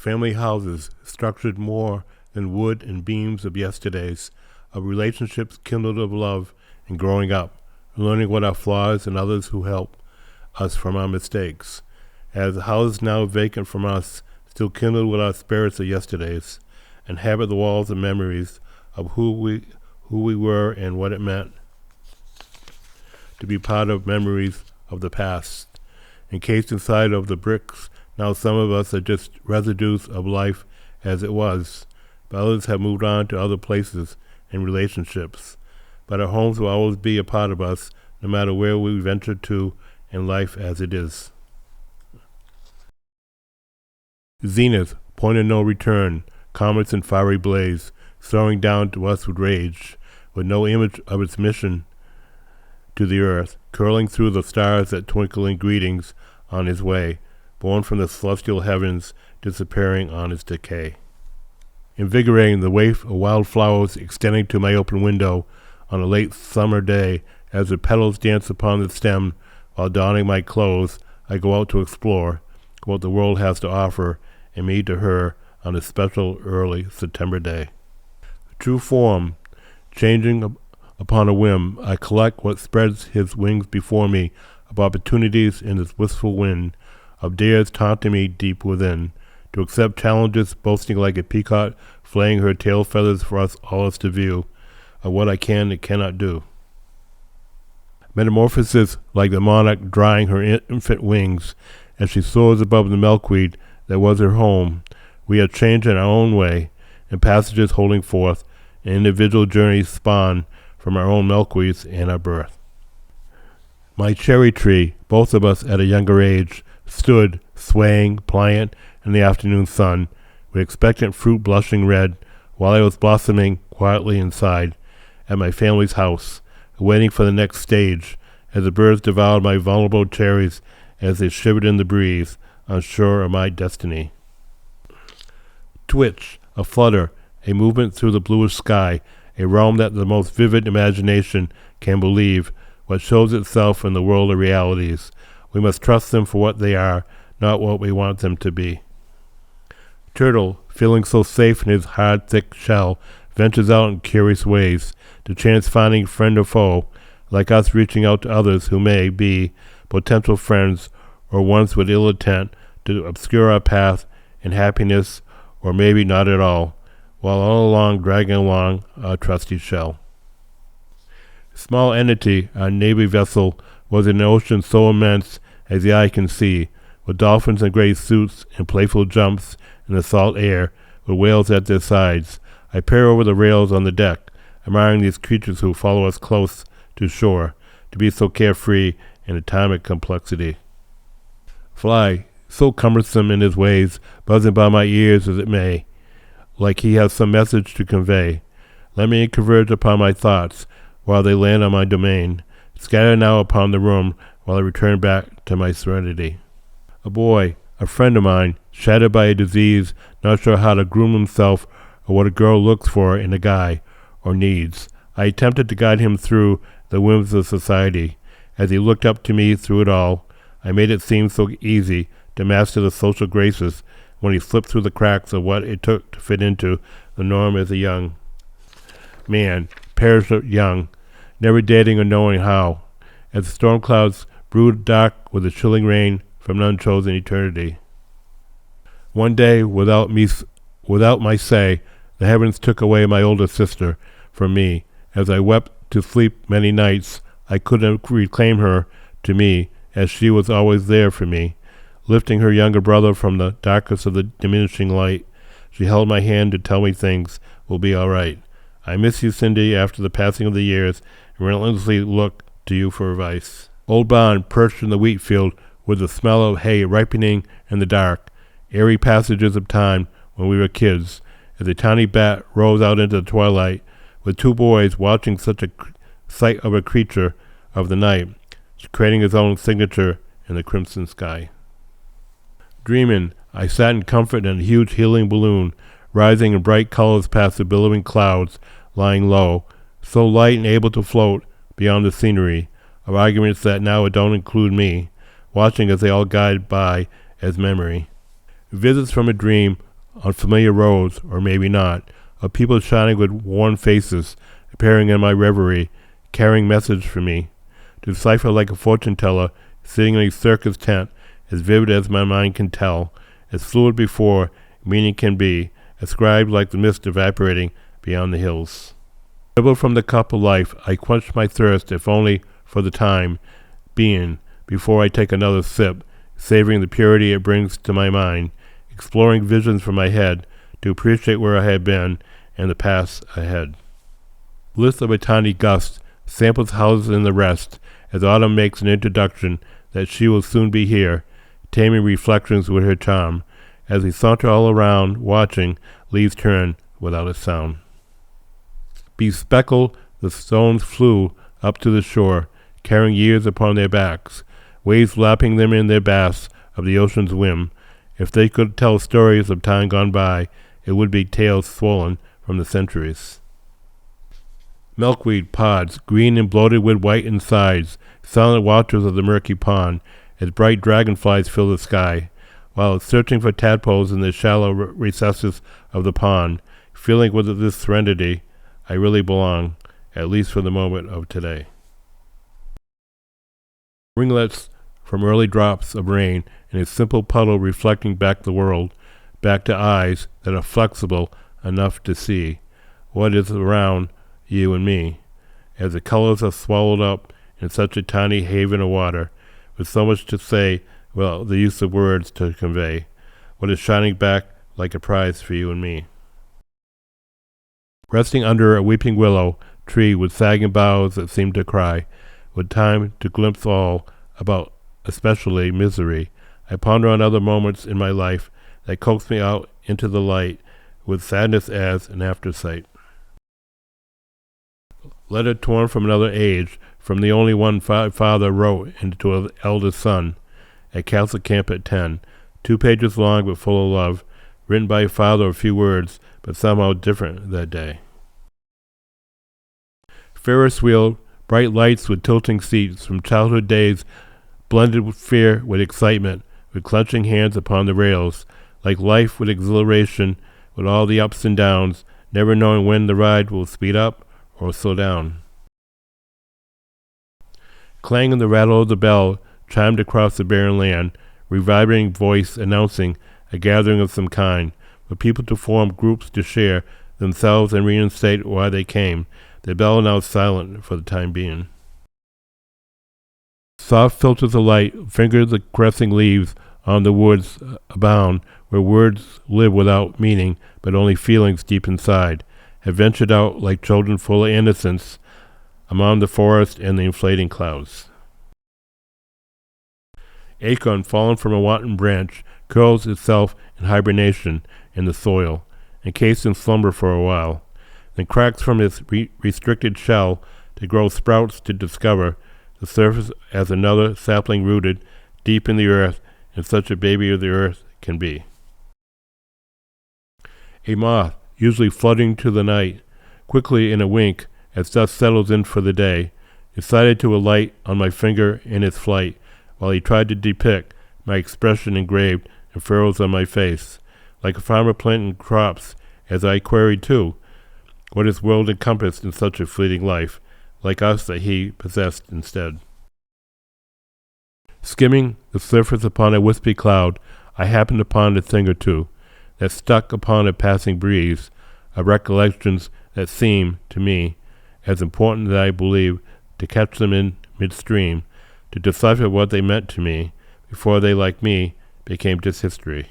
family houses structured more than wood and beams of yesterdays, of relationships kindled of love and growing up, learning what our flaws and others who help us from our mistakes. As the houses now vacant from us, still kindled with our spirits of yesterdays, inhabit the walls of memories of who we were and what it meant to be part of memories of the past. Encased inside of the bricks, now some of us are just residues of life as it was, but others have moved on to other places and relationships. But our homes will always be a part of us, no matter where we venture to in life as it is. Zenith, point of no return, comets in fiery blaze, soaring down to us with rage, with no image of its mission to the earth, curling through the stars that twinkle in greetings on his way, born from the celestial heavens, disappearing on its decay. Invigorating the wave of wildflowers extending to my open window on a late summer day, as the petals dance upon the stem, while donning my clothes, I go out to explore what the world has to offer, and me to her on a special early September day. True form, changing upon a whim, I collect what spreads his wings before me of opportunities in this wistful wind, of dares taunting me deep within, to accept challenges boasting like a peacock, flaying her tail feathers for us all to view, of what I can and cannot do. Metamorphosis like the monarch drying her infant wings, as she soars above the milkweed that was her home. We are changed in our own way, and passages holding forth, and individual journeys spawn from our own milkweeds and our birth. My cherry tree, both of us at a younger age, stood, swaying, pliant, in the afternoon sun, with expectant fruit blushing red, while I was blossoming quietly inside, at my family's house, waiting for the next stage, as the birds devoured my vulnerable cherries as they shivered in the breeze, unsure of my destiny. Twitch, a flutter, a movement through the bluish sky, a realm that the most vivid imagination can believe, what shows itself in the world of realities. We must trust them for what they are, not what we want them to be. Turtle, feeling so safe in his hard, thick shell, ventures out in curious ways, to chance finding friend or foe, like us reaching out to others who may be potential friends or ones with ill intent to obscure our path in happiness, or maybe not at all, while all along dragging along our trusty shell. Small entity, our navy vessel, was in an ocean so immense as the eye can see, with dolphins in gray suits and playful jumps in the salt air, with whales at their sides. I peer over the rails on the deck, admiring these creatures who follow us close to shore, to be so carefree in atomic complexity. Fly, so cumbersome in his ways, buzzing by my ears as it may, like he has some message to convey. Let me converge upon my thoughts, while they land on my domain, scatter now upon the room, while I return back to my serenity. A boy, a friend of mine, shattered by a disease, not sure how to groom himself or what a girl looks for in a guy, or needs. I attempted to guide him through the whims of society. As he looked up to me through it all, I made it seem so easy to master the social graces when he slipped through the cracks of what it took to fit into the norm as a young man, perished young, never dating or knowing how, as the storm clouds brewed dark with the chilling rain from an unchosen eternity. One day, without my say, the heavens took away my older sister from me. As I wept to sleep many nights, I couldn't reclaim her to me, as she was always there for me. Lifting her younger brother from the darkness of the diminishing light, she held my hand to tell me things will be all right. I miss you, Cindy, after the passing of the years, and relentlessly look to you for advice. Old Bond perched in the wheat field with the smell of hay ripening in the dark, airy passages of time when we were kids, as a tiny bat rose out into the twilight, with two boys watching such a sight of a creature of the night, creating his own signature in the crimson sky. Dreaming, I sat in comfort in a huge helium balloon, rising in bright colors past the billowing clouds, lying low, so light and able to float beyond the scenery of arguments that now don't include me, watching as they all glide by as memory. Visits from a dream on familiar roads, or maybe not, of people shining with worn faces, appearing in my reverie, carrying message for me, to decipher like a fortune teller, sitting in a circus tent, as vivid as my mind can tell, as fluid before meaning can be, ascribed like the mist evaporating beyond the hills. Dribbled from the cup of life, I quench my thirst, if only for the time being, before I take another sip, savoring the purity it brings to my mind, exploring visions from my head, to appreciate where I have been and the path ahead. Bliss of a tiny gust, samples houses in the rest, as autumn makes an introduction that she will soon be here, taming reflections with her charm, as we saunter all around, watching, leaves turn without a sound. Bespeckled, the stones flew up to the shore, carrying years upon their backs, waves lapping them in their baths of the ocean's whim. If they could tell stories of time gone by, it would be tales swollen from the centuries. Milkweed pods, green and bloated with white insides, silent watchers of the murky pond, as bright dragonflies fill the sky, while searching for tadpoles in the shallow recesses of the pond, feeling with this serenity, I really belong, at least for the moment of today. Ringlets from early drops of rain in a simple puddle reflecting back the world, back to eyes that are flexible enough to see what is around you and me, as the colors are swallowed up in such a tiny haven of water, with so much to say, well, the use of words to convey what is shining back like a prize for you and me. Resting under a weeping willow tree with sagging boughs that seem to cry, with time to glimpse all about, especially misery, I ponder on other moments in my life that coax me out into the light, with sadness as an aftersight. Letter torn from another age, from the only one father wrote into an eldest son, at Catholic camp at 10, 2 pages long but full of love, written by a father of few words, but somehow different that day. Ferris wheel, bright lights with tilting seats, from childhood days, blended with fear with excitement, with clenching hands upon the rails, like life with exhilaration, with all the ups and downs, never knowing when the ride will speed up or slow down. Clang and the rattle of the bell chimed across the barren land, reverberating voice announcing a gathering of some kind, for people to form groups to share themselves and reinstate why they came, the bell now silent for the time being. Soft filters of light fingered the caressing leaves on the woods abound, where words live without meaning, but only feelings deep inside, have ventured out like children full of innocence among the forest and the inflating clouds. Acorn, fallen from a wanton branch, curls itself in hibernation in the soil, encased in slumber for a while, then cracks from its restricted shell to grow sprouts to discover the surface as another sapling rooted deep in the earth, and such a baby of the earth can be. A moth, usually flooding to the night, quickly in a wink, as dusk settles in for the day, decided to alight on my finger in its flight, while he tried to depict my expression engraved in furrows on my face, like a farmer planting crops, as I queried too, what his world encompassed in such a fleeting life, like us that he possessed instead. Skimming the surface upon a wispy cloud, I happened upon a thing or two that stuck upon a passing breeze, of recollections that seem, to me, as important that I believe, to catch them in midstream, to decipher what they meant to me, before they, like me, became just history.